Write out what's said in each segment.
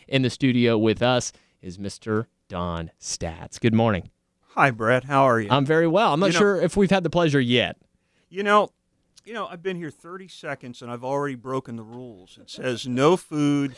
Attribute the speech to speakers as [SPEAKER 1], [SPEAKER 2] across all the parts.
[SPEAKER 1] In the studio with us is Mr. Don Staats. Good morning.
[SPEAKER 2] Hi, Brett. How are you?
[SPEAKER 1] I'm very well. I'm not sure if we've had the pleasure yet.
[SPEAKER 2] You know, I've been here 30 seconds and I've already broken the rules. It says no food,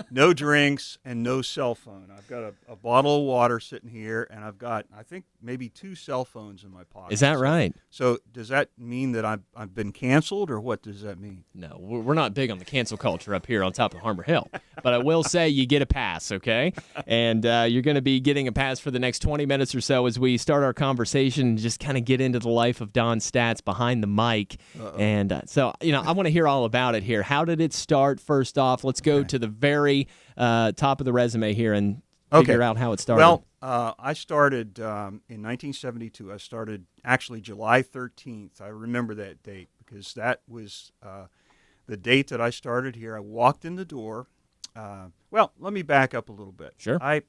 [SPEAKER 2] no drinks, and no cell phone. I've got a bottle of water sitting here, and I've got, I think, maybe 2 cell phones in my pocket.
[SPEAKER 1] Is that right?
[SPEAKER 2] So does that mean that I've been canceled, or what does that mean?
[SPEAKER 1] No, we're not big on the cancel culture up here on top of Harmon Hill. But I will say you get a pass, okay? And you're going to be getting a pass for the next 20 minutes or so as we start our conversation and just kind of get into the life of Don Staats behind the mic.
[SPEAKER 2] Uh-oh.
[SPEAKER 1] And so, I want to hear all about it here. How did it start first off? Let's go to the very top of the resume here and figure out how it started.
[SPEAKER 2] Well, I started in 1972. I started actually July 13th. I remember that date because that was the date that I started here. I walked in the door. Well, let me back up a little bit.
[SPEAKER 1] Sure.
[SPEAKER 2] I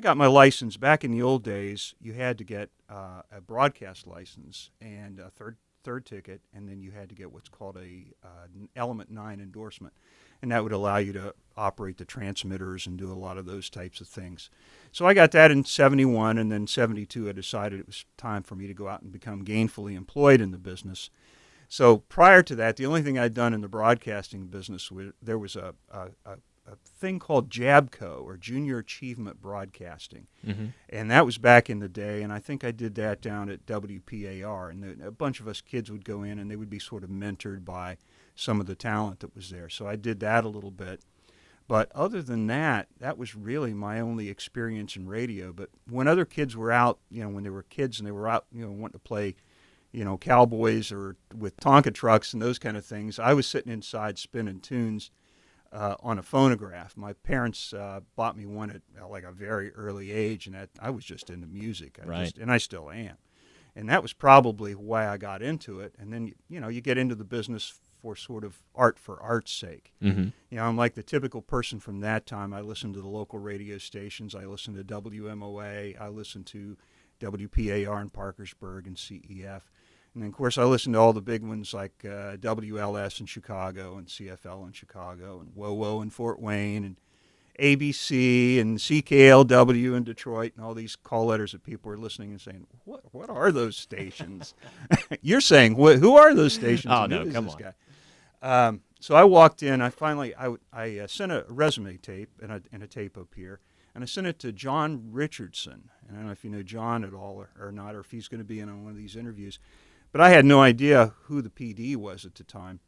[SPEAKER 2] got my license back in the old days. You had to get a broadcast license and a third ticket, and then you had to get what's called a Element 9 endorsement, and that would allow you to operate the transmitters and do a lot of those types of things. So I got that in 71, and then 72 I decided it was time for me to go out and become gainfully employed in the business. So prior to that, the only thing I'd done in the broadcasting business, there was a thing called JABCO, or Junior Achievement Broadcasting.
[SPEAKER 1] Mm-hmm.
[SPEAKER 2] And that was back in the day, and I think I did that down at WPAR. And a bunch of us kids would go in, and they would be sort of mentored by some of the talent that was there. So I did that a little bit. But other than that, that was really my only experience in radio. But when other kids were out, when they were kids and they were out, wanting to play, cowboys or with Tonka trucks and those kind of things, I was sitting inside spinning tunes on a phonograph. My parents bought me one at like a very early age, and I was just into music. And I still am. And that was probably why I got into it. And then, you get into the business for sort of art for art's sake.
[SPEAKER 1] Mm-hmm.
[SPEAKER 2] I'm like the typical person from that time. I listened to the local radio stations. I listened to WMOA. I listened to WPAR in Parkersburg and CEF. And then, of course, I listened to all the big ones like WLS in Chicago and CFL in Chicago and WOWO in Fort Wayne and ABC and CKLW in Detroit, and all these call letters that people are listening and saying, what are those stations? You're saying, who are those stations?
[SPEAKER 1] Oh, no, come on.
[SPEAKER 2] Guy? So I walked in. I sent a resume tape and a tape up here, and I sent it to John Richardson. And I don't know if you know John at all or not, or if he's going to be in on one of these interviews. But I had no idea who the PD was at the time.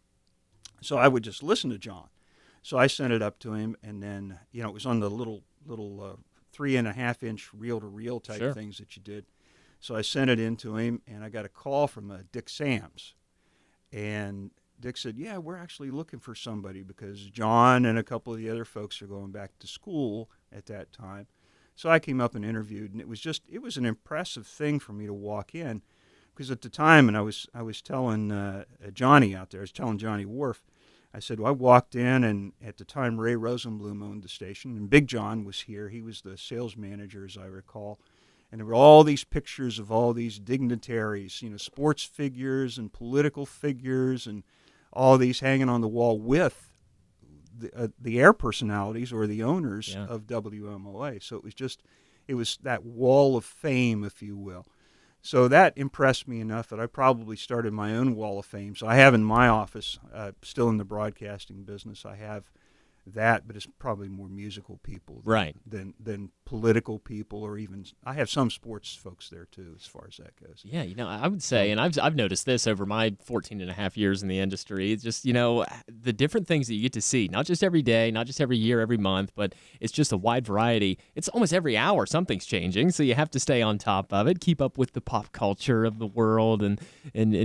[SPEAKER 2] So I would just listen to John. So I sent it up to him, and then, it was on the little 3.5-inch reel-to-reel type things that you did. So I sent it in to him, and I got a call from Dick Sams. And Dick said, yeah, we're actually looking for somebody because John and a couple of the other folks are going back to school at that time. So I came up and interviewed, and it was an impressive thing for me to walk in. Because at the time, and I was telling Johnny out there, I was telling Johnny Wharf, I said, well, I walked in, and at the time, Ray Rosenblum owned the station, and Big John was here. He was the sales manager, as I recall. And there were all these pictures of all these dignitaries, sports figures and political figures, and all these hanging on the wall with the air personalities or the owners of WMOA. So it was that wall of fame, if you will. So that impressed me enough that I probably started my own wall of fame. So I have in my office, still in the broadcasting business, I have that, but it's probably more musical people than political people, or even I have some sports folks there too, as far as that goes.
[SPEAKER 1] Yeah, I would say, and I've noticed this over my 14 and a half years in the industry. It's just, the different things that you get to see, not just every day, not just every year, every month, but it's just a wide variety. It's almost every hour something's changing, so you have to stay on top of it, keep up with the pop culture of the world, and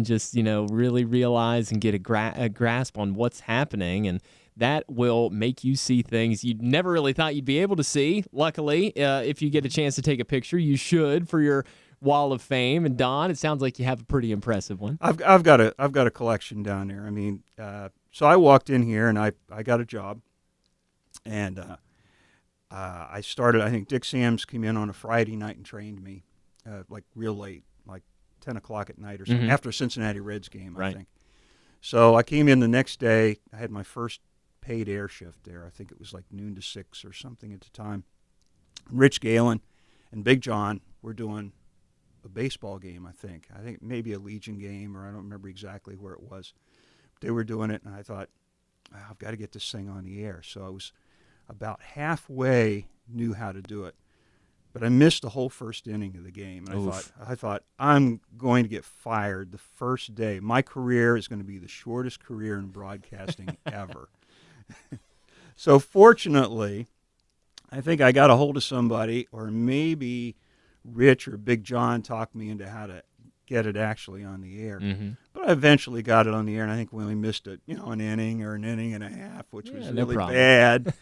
[SPEAKER 1] just, really realize and get a grasp on what's happening. And that will make you see things you never really thought you'd be able to see. Luckily, if you get a chance to take a picture, you should for your wall of fame. And Don, it sounds like you have a pretty impressive one.
[SPEAKER 2] I've got a collection down there. I mean, so I walked in here and I got a job, and I started. I think Dick Sams came in on a Friday night and trained me, like real late, like 10 o'clock at night or something, after a Cincinnati Reds game, I think. So I came in the next day. I had my first paid air shift there. I think it was like noon to 6 or something at the time. Rich Galen and Big John were doing a baseball game, I think maybe a Legion game, or I don't remember exactly where it was. They were doing it, and I thought, I've got to get this thing on the air. So I was about halfway, knew how to do it. But I missed the whole first inning of the game, and I thought I'm going to get fired the first day. My career is going to be the shortest career in broadcasting ever. So fortunately, I think I got a hold of somebody, or maybe Rich or Big John talked me into how to get it actually on the air.
[SPEAKER 1] Mm-hmm.
[SPEAKER 2] But I eventually got it on the air, and I think we only missed it, an inning or an inning and a half, which was really bad.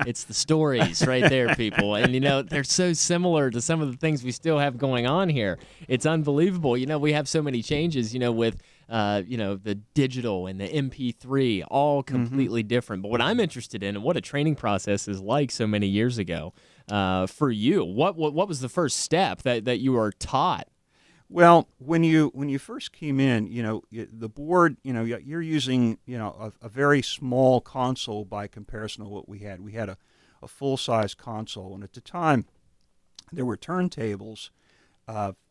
[SPEAKER 1] It's the stories right there, people. And, they're so similar to some of the things we still have going on here. It's unbelievable. We have so many changes, with, the digital and the MP3, all completely different. But what I'm interested in, and what a training process is like so many years ago for you, what was the first step that you were taught?
[SPEAKER 2] Well, when you first came in, the board, you're using, a very small console by comparison to what we had. We had a full-size console, and at the time, there were turntables,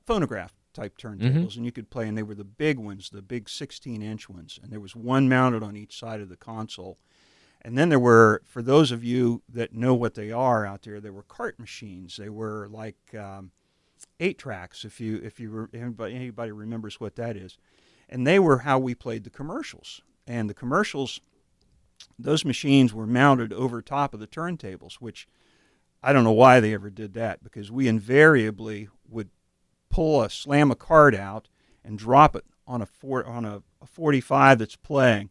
[SPEAKER 2] phonograph-type turntables, and you could play, and they were the big ones, the big 16-inch ones, and there was one mounted on each side of the console. And then there were, for those of you that know what they are out there were cart machines. They were like 8 tracks, if anybody remembers what that is, and they were how we played the commercials. And the commercials, those machines were mounted over top of the turntables, which I don't know why they ever did that, because we invariably would slam a card out and drop it on a 45 that's playing.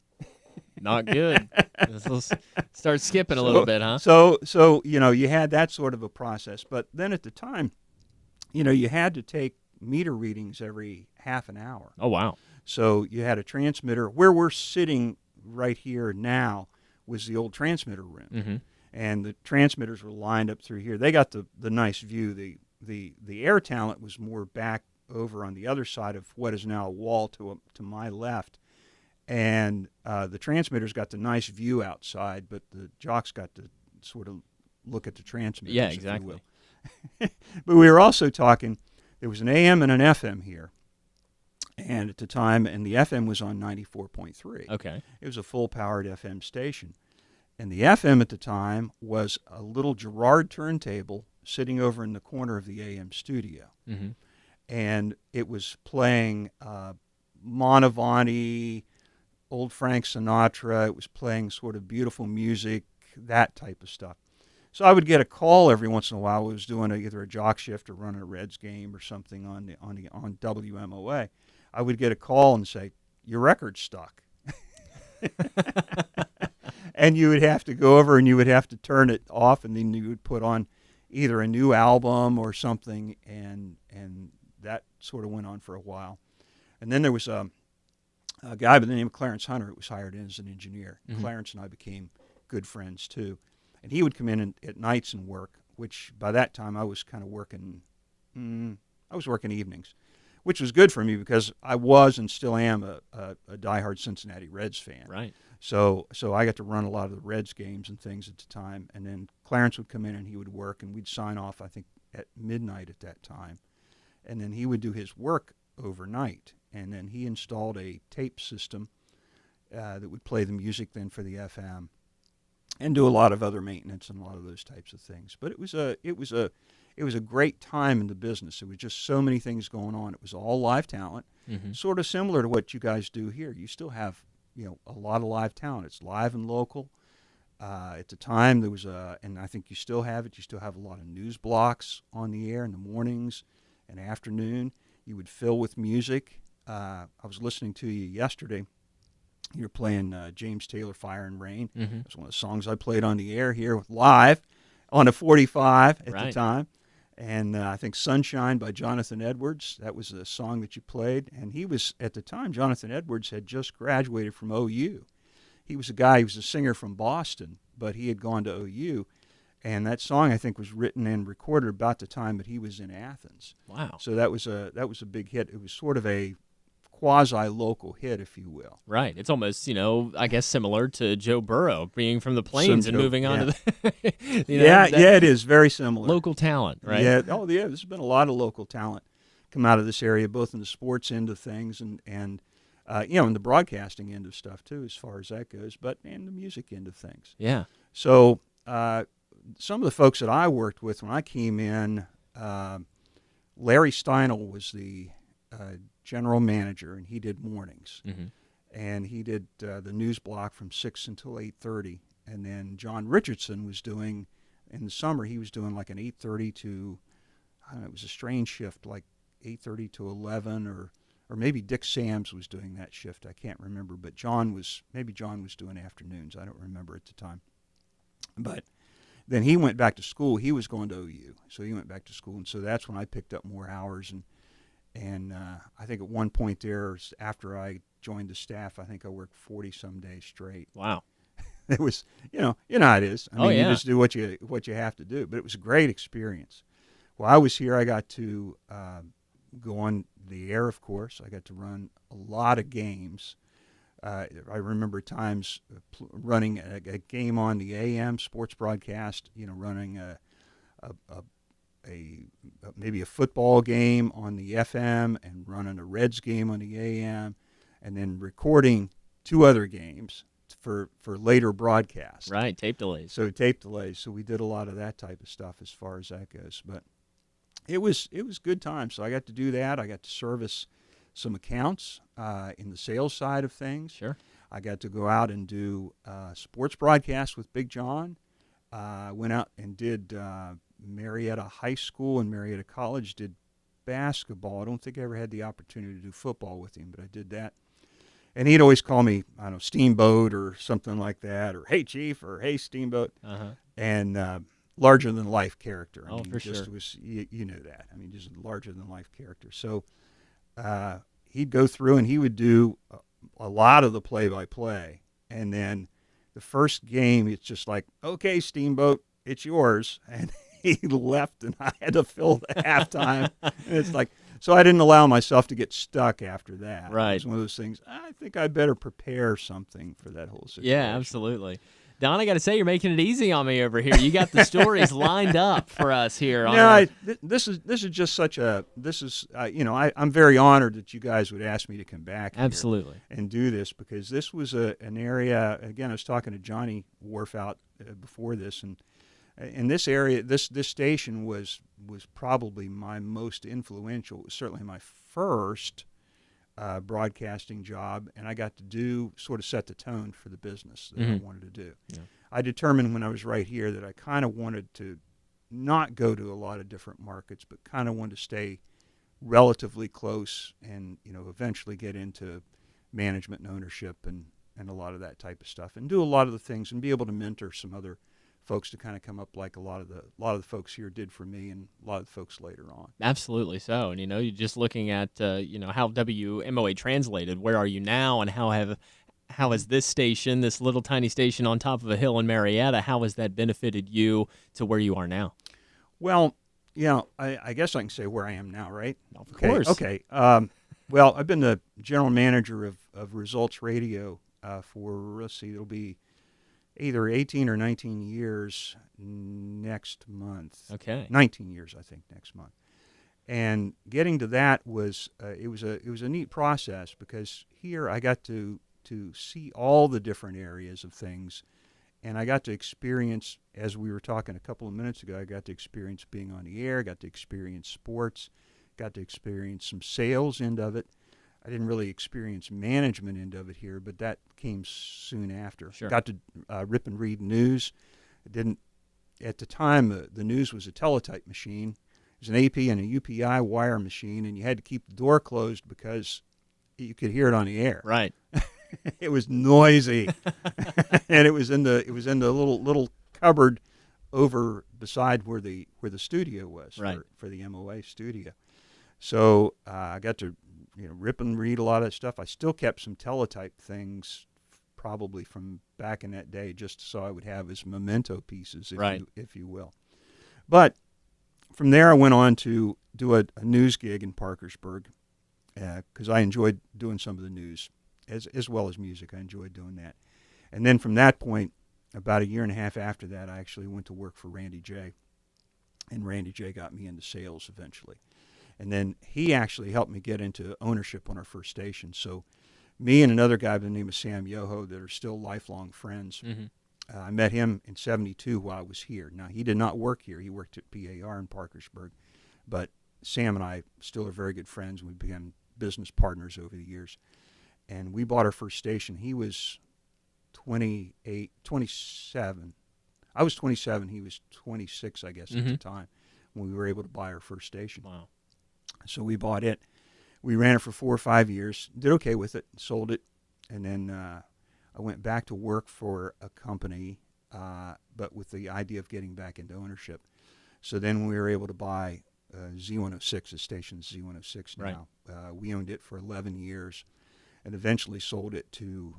[SPEAKER 1] Not good. Let's start skipping a little bit, huh?
[SPEAKER 2] So you had that sort of a process, but then at the time, you had to take meter readings every half an hour.
[SPEAKER 1] Oh, wow.
[SPEAKER 2] So you had a transmitter. Where we're sitting right here now was the old transmitter room.
[SPEAKER 1] Mm-hmm.
[SPEAKER 2] And the transmitters were lined up through here. They got the nice view. The air talent was more back over on the other side of what is now a wall to my left. And the transmitters got the nice view outside, but the jocks got to sort of look at the transmitters.
[SPEAKER 1] Yeah, exactly.
[SPEAKER 2] But we were also talking, there was an AM and an FM here, and at the time, and the FM was on 94.3.
[SPEAKER 1] Okay.
[SPEAKER 2] It was a full-powered FM station. And the FM at the time was a little Girard turntable sitting over in the corner of the AM studio.
[SPEAKER 1] Mm-hmm.
[SPEAKER 2] And it was playing Manavani, old Frank Sinatra. It was playing sort of beautiful music, that type of stuff. So I would get a call every once in a while. I was doing either a jock shift or running a Reds game or something on WMOA. I would get a call and say, "Your record's stuck," and you would have to go over and you would have to turn it off, and then you would put on either a new album or something, and that sort of went on for a while. And then there was a guy by the name of Clarence Hunter who was hired in as an engineer. Mm-hmm. Clarence and I became good friends too. And he would come in at nights and work, which by that time I was kind of working, I was working evenings, which was good for me because I was and still am a diehard Cincinnati Reds fan.
[SPEAKER 1] Right.
[SPEAKER 2] So I got to run a lot of the Reds games and things at the time. And then Clarence would come in and he would work, and we'd sign off, I think, at midnight at that time. And then he would do his work overnight. And then he installed a tape system that would play the music then for the FM. And do a lot of other maintenance and a lot of those types of things. But it was a great time in the business. There was just so many things going on. It was all live talent, sort of similar to what you guys do here. You still have a lot of live talent. It's live and local. At the time there was and I think you still have it. You still have a lot of news blocks on the air in the mornings and afternoon. You would fill with music. I was listening to you yesterday. You're playing James Taylor, Fire and Rain. Mm-hmm. That's one of the songs I played on the air here live on a 45 at the time. And I think Sunshine by Jonathan Edwards, that was a song that you played. And he was, at the time, Jonathan Edwards had just graduated from OU. He was a singer from Boston, but he had gone to OU. And that song, I think, was written and recorded about the time that he was in Athens.
[SPEAKER 1] Wow.
[SPEAKER 2] So that was a big hit. It was sort of a quasi-local hit, if you will.
[SPEAKER 1] Right. It's almost, I guess similar to Joe Burrow being from the Plains and moving on to the
[SPEAKER 2] it is very similar.
[SPEAKER 1] Local talent, right?
[SPEAKER 2] Yeah. Oh, yeah. There's been a lot of local talent come out of this area, both in the sports end of things and in the broadcasting end of stuff too, as far as that goes, but in the music end of things.
[SPEAKER 1] Yeah.
[SPEAKER 2] So some of the folks that I worked with when I came in, Larry Steinel was the general manager, and he did mornings.
[SPEAKER 1] Mm-hmm.
[SPEAKER 2] And he did the news block from 6 until 8:30. And then John Richardson was doing, in the summer, he was doing like an 8:30 to, I don't know, it was a strange shift, like 8:30 to 11, or maybe Dick Sams was doing that shift. I can't remember, but John was doing afternoons. I don't remember at the time. But then he went back to school. He was going to OU, so he went back to school, and so that's when I picked up more hours. And I think at one point there, after I joined the staff, I think I worked 40-some days straight.
[SPEAKER 1] Wow.
[SPEAKER 2] It was, how it is. I mean,
[SPEAKER 1] yeah.
[SPEAKER 2] You just do what you have to do. But it was a great experience. While I was here, I got to go on the air, of course. I got to run a lot of games. I remember times running a game on the AM sports broadcast, running maybe a football game on the FM and running a Reds game on the AM, and then recording 2 other games for later broadcasts.
[SPEAKER 1] Right, tape delays.
[SPEAKER 2] So we did a lot of that type of stuff as far as that goes. But it was good times. So I got to do that. I got to service some accounts in the sales side of things.
[SPEAKER 1] Sure.
[SPEAKER 2] I got to go out and do sports broadcasts with Big John. Went out and did Marietta High School and Marietta College, did basketball. I don't think I ever had the opportunity to do football with him, but I did that. And he'd always call me, I don't know, Steamboat or something like that, or Hey Chief, or Hey Steamboat.
[SPEAKER 1] Uh-huh.
[SPEAKER 2] And larger than life character. I mean,
[SPEAKER 1] for
[SPEAKER 2] just
[SPEAKER 1] sure.
[SPEAKER 2] Was, you know that. I mean, just larger than life character. So he'd go through and he would do a lot of the play-by-play. And then the first game, it's just like, okay, Steamboat, it's yours. And he left, and I had to fill the halftime. And it's like, so I didn't allow myself to get stuck after that.
[SPEAKER 1] Right.
[SPEAKER 2] It was one of those things, I think I better prepare something for that whole situation.
[SPEAKER 1] Yeah, absolutely. Don, I got to say, you're making it easy on me over here. You got the stories lined up for us here.
[SPEAKER 2] This is just such a, I'm very honored that you guys would ask me to come back
[SPEAKER 1] Absolutely.
[SPEAKER 2] Here and do this, because this was an area, again, I was talking to Johnny Wharf out before this, and in this area, this station was probably my most influential. It was certainly my first broadcasting job, and I got to sort of set the tone for the business that I wanted to do. Yeah. I determined when I was right here that I kind of wanted to not go to a lot of different markets, but kind of wanted to stay relatively close and, eventually get into management and ownership and a lot of that type of stuff, and do a lot of the things and be able to mentor some other folks to kind of come up like a lot of the folks here did for me, and a lot of the folks later on.
[SPEAKER 1] Absolutely so. And you're just looking at how WMOA translated. Where are you now, and how has this station, this little tiny station on top of a hill in Marietta, how has that benefited you to where you are now?
[SPEAKER 2] Well, I guess I can say where I am now, right?
[SPEAKER 1] Of course.
[SPEAKER 2] Okay. Well, I've been the general manager of Results Radio for, it'll be either 18 or 19 years next month.
[SPEAKER 1] Okay.
[SPEAKER 2] 19 years, I think, next month. And getting to that was it was a neat process, because here I got to see all the different areas of things, and I got to experience, as we were talking a couple of minutes ago, I got to experience being on the air, got to experience sports, got to experience some sales end of it. I didn't really experience management end of it here, but that came soon after.
[SPEAKER 1] Sure.
[SPEAKER 2] Got to rip and read news. At the time, the news was a teletype machine. It was an AP and a UPI wire machine, and you had to keep the door closed because you could hear it on the air.
[SPEAKER 1] Right.
[SPEAKER 2] It was noisy, and it was in the little cupboard over beside where the studio was,
[SPEAKER 1] right,
[SPEAKER 2] for the MOA studio. So I got to rip and read a lot of that stuff. I still kept some teletype things probably from back in that day, just so I would have as memento pieces, if you will. But from there I went on to do a news gig in Parkersburg, because I enjoyed doing some of the news as well as music. I enjoyed doing that. And then from that point, about a year and a half after that, I actually went to work for Randy J. And Randy J got me into sales eventually. And then he actually helped me get into ownership on our first station. So me and another guy by the name of Sam Yoho that are still lifelong friends, I met him in 72 while I was here. Now, he did not work here. He worked at PAR in Parkersburg. But Sam and I still are very good friends. We became business partners over the years. And we bought our first station. He was 27. I was 27. He was 26, I guess, at the time when we were able to buy our first station.
[SPEAKER 1] Wow.
[SPEAKER 2] So we bought it. We ran it for 4 or 5 years, did okay with it, sold it. And then I went back to work for a company, but with the idea of getting back into ownership. So then we were able to buy Z106, the station Z106 now. Right. We owned it for 11 years and eventually sold it to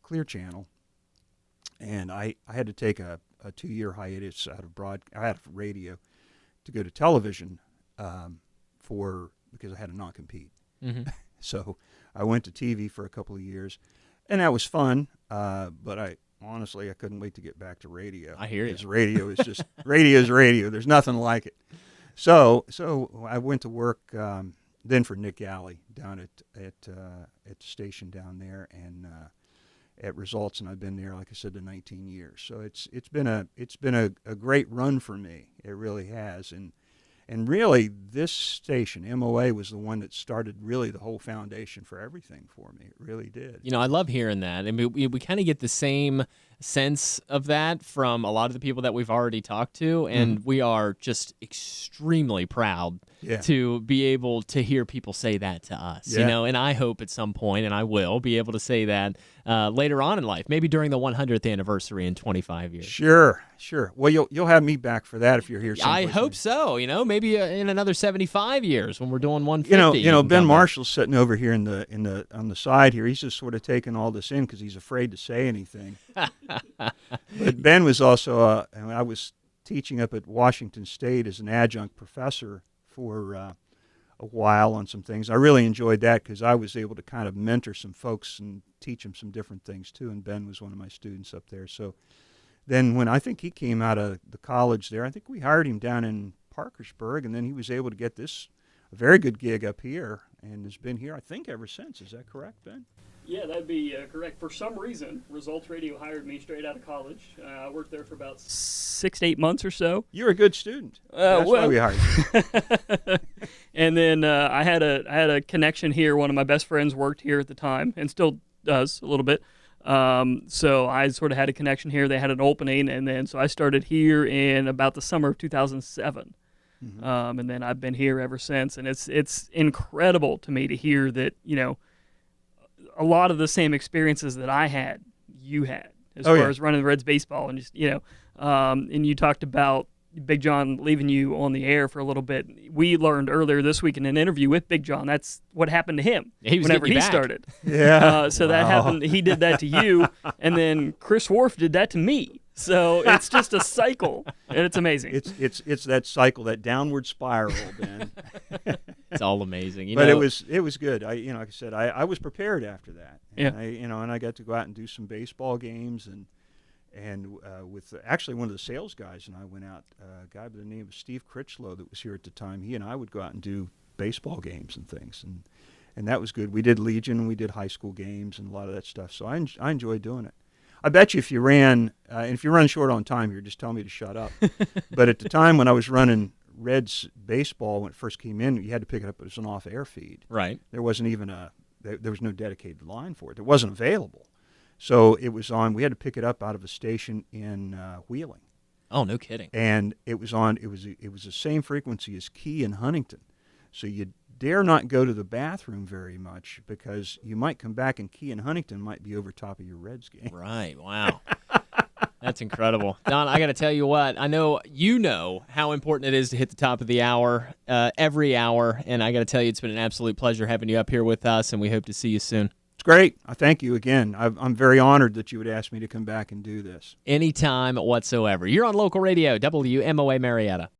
[SPEAKER 2] Clear Channel. And I had to take a 2-year hiatus out of radio to go to television because I had a non-compete. So I went to TV for a couple of years, and that was fun. But honestly, I couldn't wait to get back to radio.
[SPEAKER 1] I hear you.
[SPEAKER 2] Because radio is just radio. There's nothing like it. So I went to work then for Nick Alley down at the station down there, and at Results, and I've been there, like I said, to 19 years. So it's been a great run for me. It really has, and really this station, MOA, was the one that started really the whole foundation for everything for me. It really did.
[SPEAKER 1] You know, I love hearing that. I mean, we kind of get the same sense of that from a lot of the people that we've already talked to, and we are just extremely proud to be able to hear people say that to us. You know, and I hope at some point, and I will be able to say that later on in life, maybe during the 100th anniversary in 25 years.
[SPEAKER 2] Sure. Well, you'll have me back for that if you're here someplace.
[SPEAKER 1] I hope so. You know, maybe in another 75 years when we're doing 150.
[SPEAKER 2] You know, Ben Marshall's sitting over here on the side here. He's just sort of taking all this in because he's afraid to say anything. But Ben was also, I was teaching up at Washington State as an adjunct professor for a while on some things. I really enjoyed that because I was able to kind of mentor some folks and teach them some different things too, and Ben was one of my students up there. So then when I think he came out of the college there, I think we hired him down in Parkersburg, and then he was able to get a very good gig up here and has been here, I think, ever since. Is that correct, Ben?
[SPEAKER 3] Yeah, that'd be correct. For some reason, Results Radio hired me straight out of college. I worked there for about 6 to 8 months or so.
[SPEAKER 2] You're a good student. That's why we hired you.
[SPEAKER 3] And then I had a connection here. One of my best friends worked here at the time and still does a little bit. So I sort of had a connection here. They had an opening, and then so I started here in about the summer of 2007. And then I've been here ever since. And it's incredible to me to hear that, you know, a lot of the same experiences that I had, you had, as far as running the Reds baseball, and just, you know, and you talked about Big John leaving you on the air for a little bit. We learned earlier this week in an interview with Big John that's what happened to him whenever he started. So that happened. He did that to you, and then Chris Worf did that to me. So it's just a cycle, and it's amazing.
[SPEAKER 2] It's that cycle, that downward spiral, Ben.
[SPEAKER 1] It's all amazing.
[SPEAKER 2] But it was good. Like I said, I was prepared after that. And I got to go out and do some baseball games, and with actually one of the sales guys, and I went out, a guy by the name of Steve Critchlow that was here at the time. He and I would go out and do baseball games and things, and that was good. We did Legion, and we did high school games and a lot of that stuff. So I enjoyed doing it. I bet you if you ran, and if you run short on time here, just tell me to shut up. But at the time when I was running Reds baseball, when it first came in, you had to pick it up as an off-air feed.
[SPEAKER 1] Right.
[SPEAKER 2] There wasn't even there was no dedicated line for it. It wasn't available. So it was on, we had to pick it up out of a station in Wheeling.
[SPEAKER 1] Oh, no kidding.
[SPEAKER 2] And it was the same frequency as Key and Huntington. So you dare not go to the bathroom very much because you might come back and Key and Huntington might be over top of your Reds game.
[SPEAKER 1] Right. Wow. That's incredible. Don, I got to tell you what, I know you know how important it is to hit the top of the hour every hour, and I got to tell you it's been an absolute pleasure having you up here with us, and we hope to see you soon.
[SPEAKER 2] It's great. I thank you again. I'm very honored that you would ask me to come back and do this.
[SPEAKER 1] Anytime whatsoever. You're on local radio, WMOA Marietta.